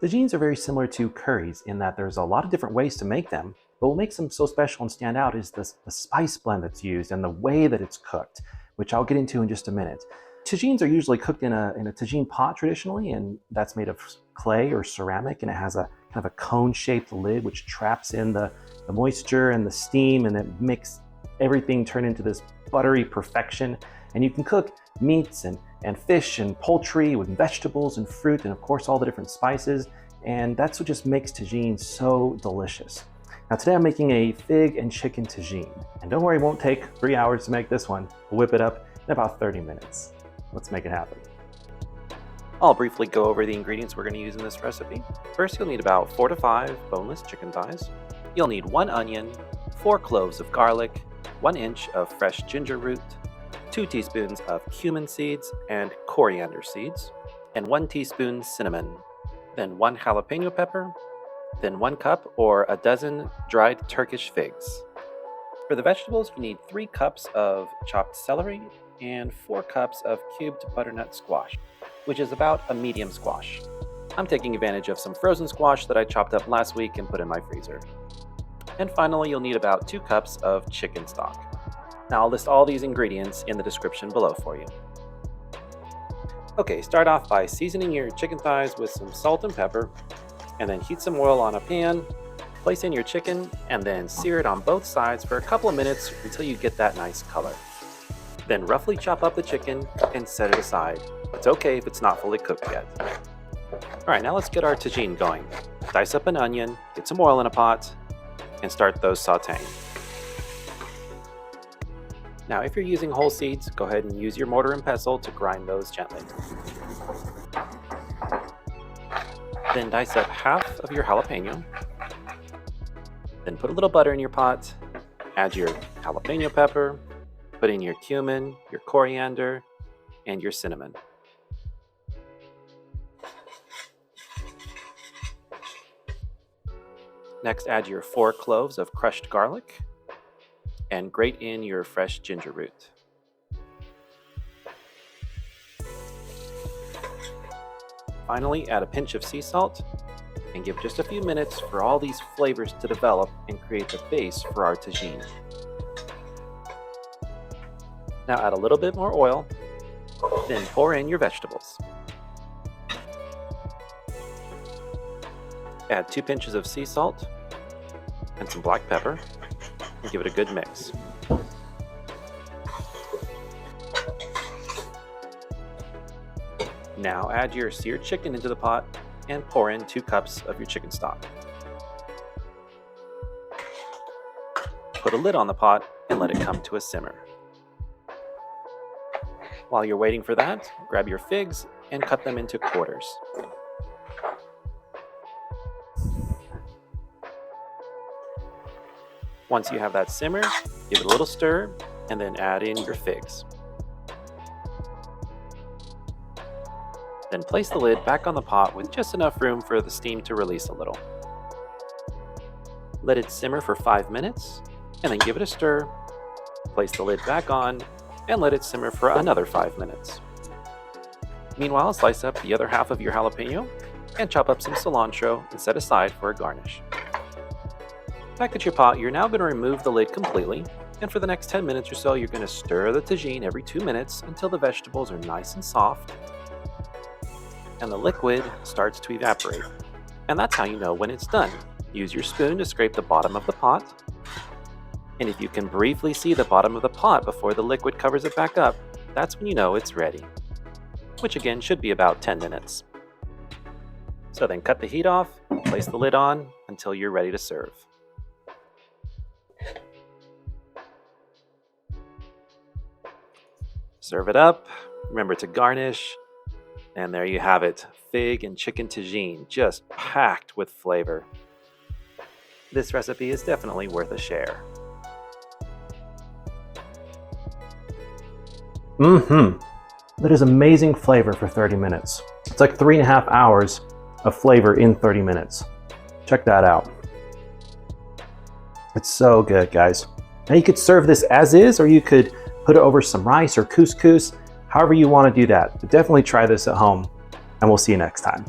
Tagines are very similar to curries in that there's a lot of different ways to make them, but what makes them so special and stand out is the spice blend that's used and the way that it's cooked, which I'll get into in just a minute. Tagines are usually cooked in a tagine pot traditionally, and that's made of clay or ceramic, and it has a kind of a cone-shaped lid which traps in the moisture and the steam, and it makes everything turn into this buttery perfection. And you can cook meats and fish and poultry with vegetables and fruit and of course all the different spices, and that's what just makes tagine so delicious. Now today I'm making a fig and chicken tagine, and don't worry, it won't take 3 hours to make this one. We'll whip it up in about 30 minutes. Let's make it happen. I'll briefly go over the ingredients we're going to use in this recipe. First, you'll need about 4 to 5 boneless chicken thighs. You'll need 1 onion, 4 cloves of garlic, 1 inch of fresh ginger root, 2 teaspoons of cumin seeds and coriander seeds, and 1 teaspoon cinnamon, then 1 jalapeno pepper, then 1 cup or a dozen dried Turkish figs. For the vegetables, you need 3 cups of chopped celery and 4 cups of cubed butternut squash, which is about a medium squash. I'm taking advantage of some frozen squash that I chopped up last week and put in my freezer. And finally, you'll need about 2 cups of chicken stock. Now I'll list all these ingredients in the description below for you. Okay, start off by seasoning your chicken thighs with some salt and pepper, and then heat some oil on a pan, place in your chicken, and then sear it on both sides for a couple of minutes until you get that nice color. Then roughly chop up the chicken and set it aside. It's okay if it's not fully cooked yet. Alright, now let's get our tagine going. Dice up an onion, get some oil in a pot, and start those sauteing. Now, if you're using whole seeds, go ahead and use your mortar and pestle to grind those gently. Then dice up half of your jalapeno. Then put a little butter in your pot, add your jalapeno pepper, put in your cumin, your coriander, and your cinnamon. Next, add your 4 cloves of crushed garlic and grate in your fresh ginger root. Finally, add a pinch of sea salt and give just a few minutes for all these flavors to develop and create the base for our tagine. Now add a little bit more oil, then pour in your vegetables. Add 2 pinches of sea salt and some black pepper and give it a good mix. Now add your seared chicken into the pot and pour in 2 cups of your chicken stock. Put a lid on the pot and let it come to a simmer. While you're waiting for that, grab your figs and cut them into quarters. Once you have that simmer, give it a little stir and then add in your figs. Then place the lid back on the pot with just enough room for the steam to release a little. Let it simmer for 5 minutes and then give it a stir. Place the lid back on and let it simmer for another 5 minutes. Meanwhile, slice up the other half of your jalapeno and chop up some cilantro and set aside for a garnish. Back at your pot, you're now going to remove the lid completely, and for the next 10 minutes or so, you're going to stir the tagine every 2 minutes until the vegetables are nice and soft and the liquid starts to evaporate. And that's how you know when it's done. Use your spoon to scrape the bottom of the pot, and if you can briefly see the bottom of the pot before the liquid covers it back up, that's when you know it's ready, which again should be about 10 minutes. So then cut the heat off, place the lid on until you're ready to serve. Serve it up, remember to garnish, and there you have it, fig and chicken tagine, just packed with flavor. This recipe is definitely worth a share. That is amazing flavor for 30 minutes. It's like 3.5 hours of flavor in 30 minutes. Check that out. It's so good, guys. Now you could serve this as is, or you could put it over some rice or couscous, however you want to do that. But definitely try this at home, and we'll see you next time.